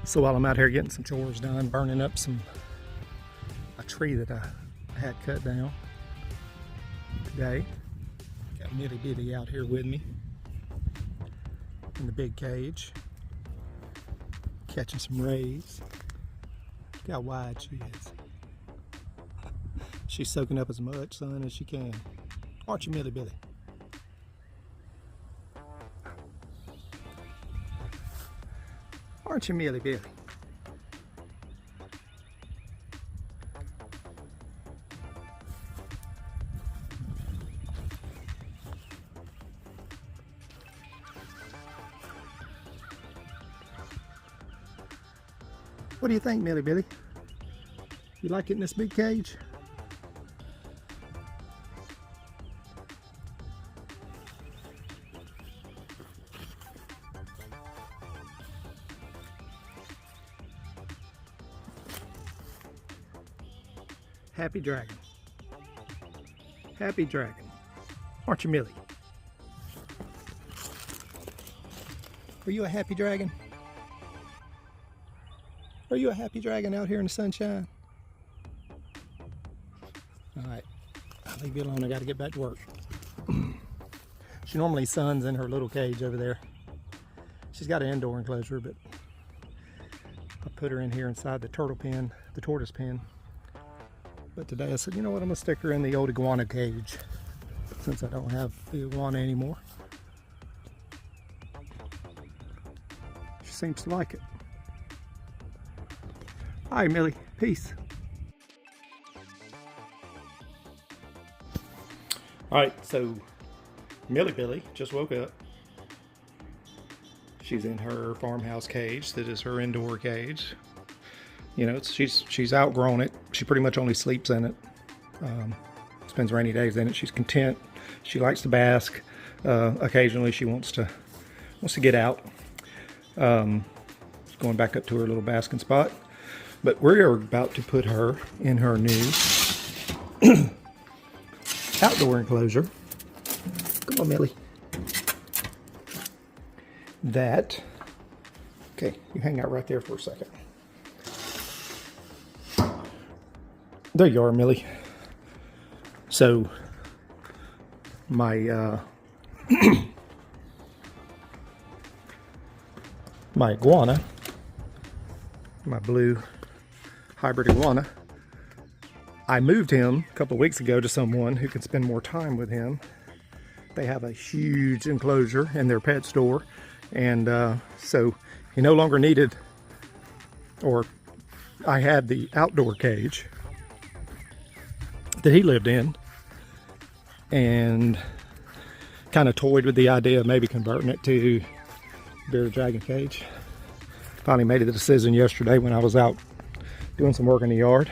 So while I'm out here getting some chores done, burning up a tree that I had cut down today, got Millie Bitty out here with me in the big cage, catching some rays. Look how wide she is. She's soaking up as much sun as she can. Aren't you, Millie Bitty? Aren't you, Millie Bitty? What do you think, Millie Bitty? You like it in this big cage? Happy dragon. Happy dragon. Aren't you, Millie? Are you a happy dragon? Are you a happy dragon out here in the sunshine? Alright, I'll leave you alone. I gotta get back to work. She normally suns in her little cage over there. She's got an indoor enclosure, but I put her in here inside the turtle pen, the tortoise pen. But today I said, you know what, I'm gonna stick her in the old iguana cage since I don't have the iguana anymore. She seems to like it. Hi, Millie. Peace. Alright, so Millie Billy just woke up. She's in her farmhouse cage that is her indoor cage. You know, she's outgrown it. She pretty much only sleeps in it. Spends rainy days in it. She's content. She likes to bask. Occasionally she wants to get out. Going back up to her little basking spot. But we're about to put her in her new outdoor enclosure. Come on, Millie. Okay, you hang out right there for a second. There you are, Millie. So, my my iguana, my blue hybrid iguana, I moved him a couple of weeks ago to someone who can spend more time with him. They have a huge enclosure in their pet store, and so he no longer needed, or I had the outdoor cage that he lived in, and kind of toyed with the idea of maybe converting it to bearded dragon cage. Finally made the decision yesterday when I was out doing some work in the yard.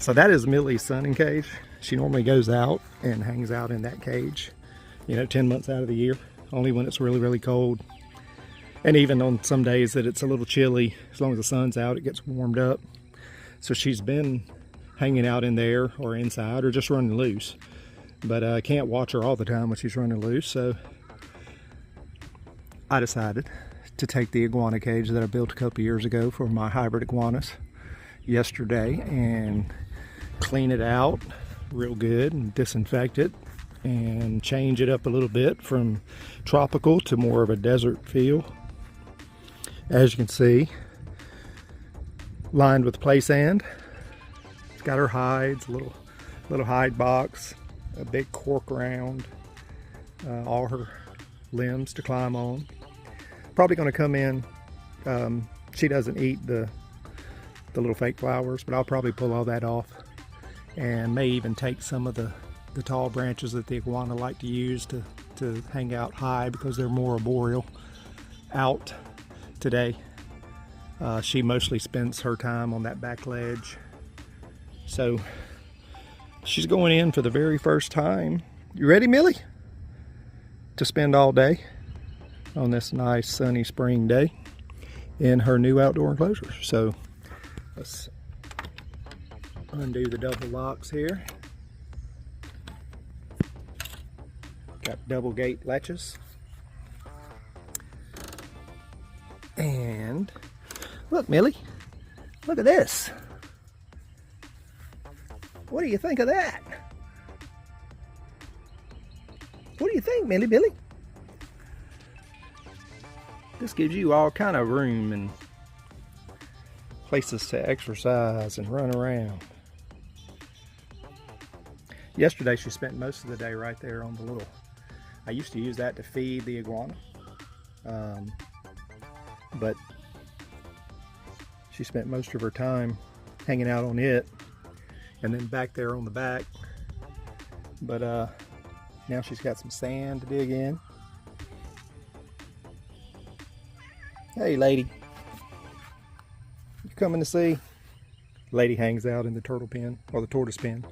So that is Millie's sunning cage. She normally goes out and hangs out in that cage, you know, 10 months out of the year, only when it's really, really cold. And even on some days that it's a little chilly, as long as the sun's out, it gets warmed up. So she's been hanging out in there or inside or just running loose. But I can't watch her all the time when she's running loose, so I decided to take the iguana cage that I built a couple years ago for my hybrid iguanas yesterday and clean it out real good and disinfect it and change it up a little bit from tropical to more of a desert feel. As you can see, lined with play sand. It's got her hides, a little hide box, a big cork round, all her limbs to climb on. Probably going to come in, she doesn't eat the little fake flowers, but I'll probably pull all that off and may even take some of the tall branches that the iguana like to use to hang out high because they're more arboreal out today. She mostly spends her time on that back ledge. So she's going in for the very first time. You ready, Millie? To spend all day on this nice sunny spring day in her new outdoor enclosure. So let's undo the double locks here. Got double gate latches. And Look, Millie. Look at this. What do you think of that? What do you think, Millie Billy? This gives you all kind of room and places to exercise and run around. Yesterday she spent most of the day right there on the little, I used to use that to feed the iguana, but she spent most of her time hanging out on it and then back there on the back. But now she's got some sand to dig in. Hey lady, you coming to see? Lady hangs out in the turtle pen, or the tortoise pen.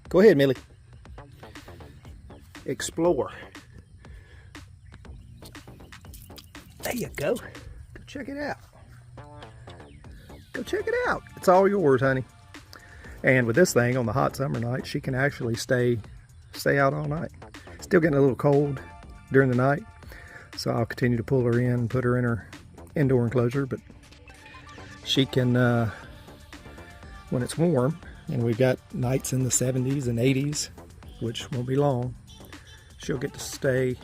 Go ahead, Millie. Explore. There you go. Go check it out. Go check it out. It's all yours, honey. And with this thing on the hot summer night, she can actually stay out all night. Still getting a little cold during the night, so I'll continue to pull her in and put her in her indoor enclosure, but she can, when it's warm, and we've got nights in the 70s and 80s, which won't be long, she'll get to stay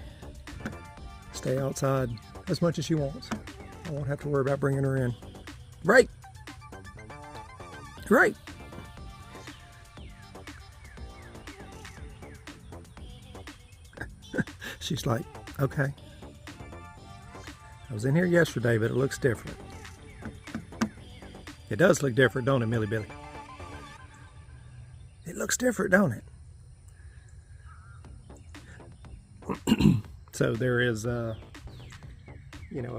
outside as much as she wants. I won't have to worry about bringing her in. Right. Right. She's like, okay. I was in here yesterday, but it looks different. It does look different, don't it, Millie Billy? It looks different, don't it? So there is a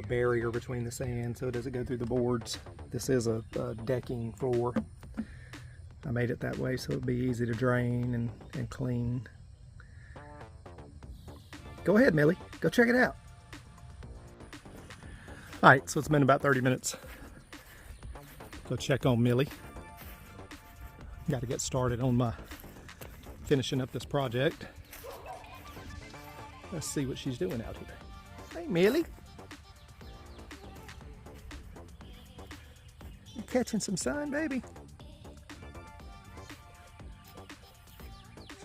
barrier between the sand, so it doesn't go through the boards. This is a decking floor. I made it that way so it'd be easy to drain and clean. Go ahead, Millie. Go check it out. All right, so it's been about 30 minutes. Go check on Millie. Got to get started on my finishing up this project. Let's see what she's doing out here. Hey, Millie. You catching some sun, baby?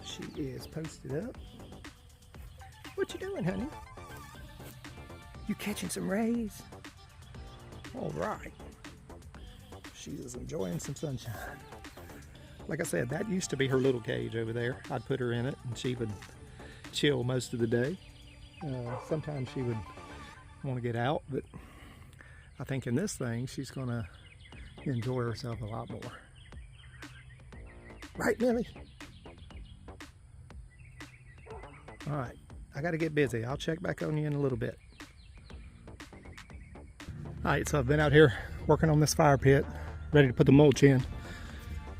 She is posted up. What you doing, honey? You catching some rays? All right. She is enjoying some sunshine. Like I said, that used to be her little cage over there. I'd put her in it and she would chill most of the day. Sometimes she would want to get out, but I think in this thing, she's gonna enjoy herself a lot more. Right, Millie? All right. I got to get busy. I'll check back on you in a little bit. All right, so I've been out here working on this fire pit, ready to put the mulch in.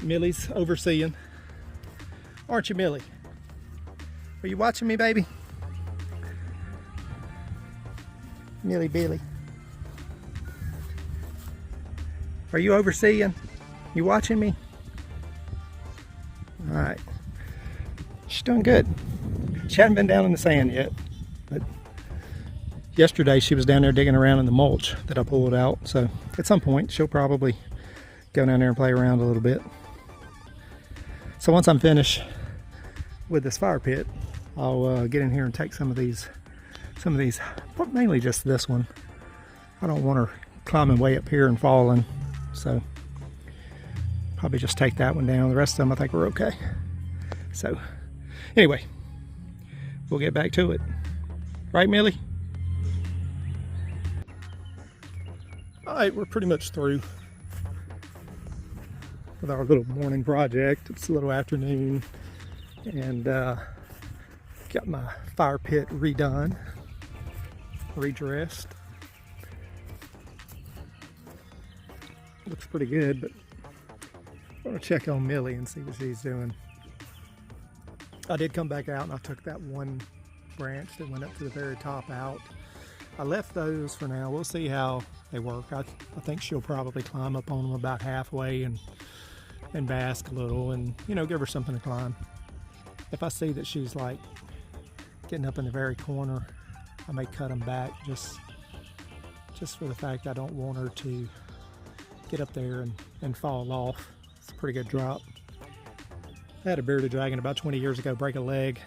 Millie's overseeing. Aren't you, Millie? Are you watching me, baby? Millie Billy. Are you overseeing? You watching me? All right. She's doing good. She hadn't been down in the sand yet, but yesterday she was down there digging around in the mulch that I pulled out. So at some point she'll probably go down there and play around a little bit. So once I'm finished with this fire pit, I'll get in here and take some of these, mainly just this one. I don't want her climbing way up here and falling, so probably just take that one down. The rest of them I think we're okay. So anyway, we'll get back to it. Right, Millie? All right, we're pretty much through with our little morning project. It's a little afternoon, and got my fire pit redone, redressed. Looks pretty good, but I'm gonna check on Millie and see what she's doing. I did come back out and I took that one branch that went up to the very top out. I left those for now. We'll see how they work. I think she'll probably climb up on them about halfway and bask a little and, you know, give her something to climb. If I see that she's like getting up in the very corner, I may cut them back just for the fact I don't want her to get up there and fall off. It's a pretty good drop. I had a bearded dragon about 20 years ago break a leg,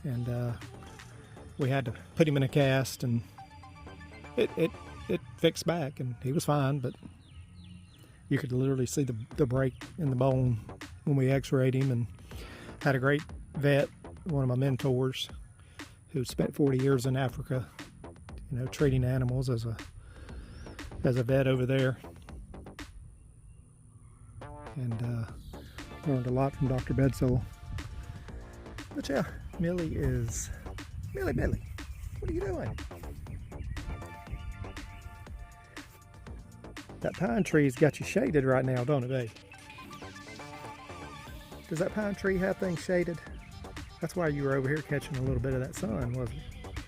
and we had to put him in a cast, and it fixed back, and he was fine, but you could literally see the break in the bone when we x-rayed him. And had a great vet, one of my mentors, who spent 40 years in Africa, you know, treating animals as a vet over there, and learned a lot from Dr. Bedsole. But yeah, Millie, what are you doing? That pine tree's got you shaded right now, don't it, babe? Does that pine tree have things shaded? That's why you were over here catching a little bit of that sun, wasn't it?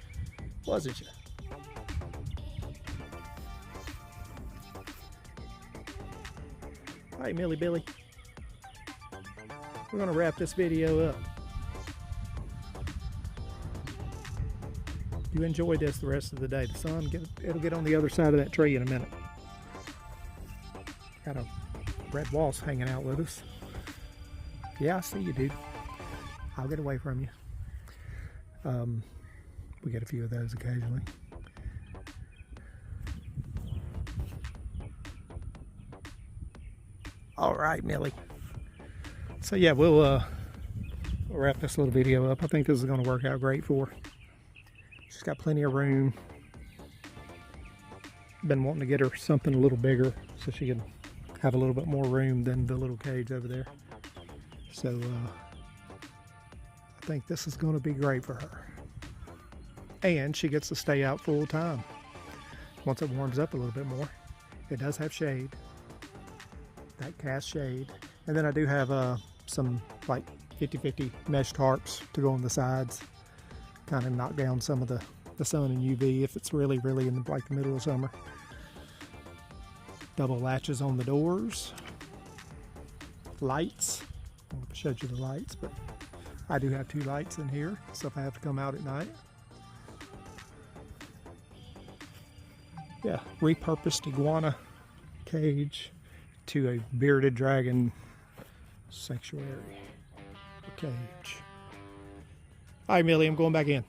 Wasn't you? Hey, Millie Billy. We're gonna wrap this video up. You enjoy this the rest of the day. The sun, it'll get on the other side of that tree in a minute. Got a red wasp hanging out with us. Yeah, I see you, dude. I'll get away from you. We get a few of those occasionally. All right, Millie. So yeah, we'll wrap this little video up. I think this is going to work out great for her. She's got plenty of room. Been wanting to get her something a little bigger so she can have a little bit more room than the little cage over there. So I think this is going to be great for her. And she gets to stay out full time once it warms up a little bit more. It does have shade, that cast shade. And then I do have some like 50-50 mesh tarps to go on the sides, kind of knock down some of the sun and UV if it's really in like the middle of summer. Double latches on the doors. Lights. I don't know if I showed you the lights, but I do have 2 lights in here, so if I have to come out at night. Yeah, repurposed iguana cage to a bearded dragon sanctuary or cage. All right, Millie, I'm going back in.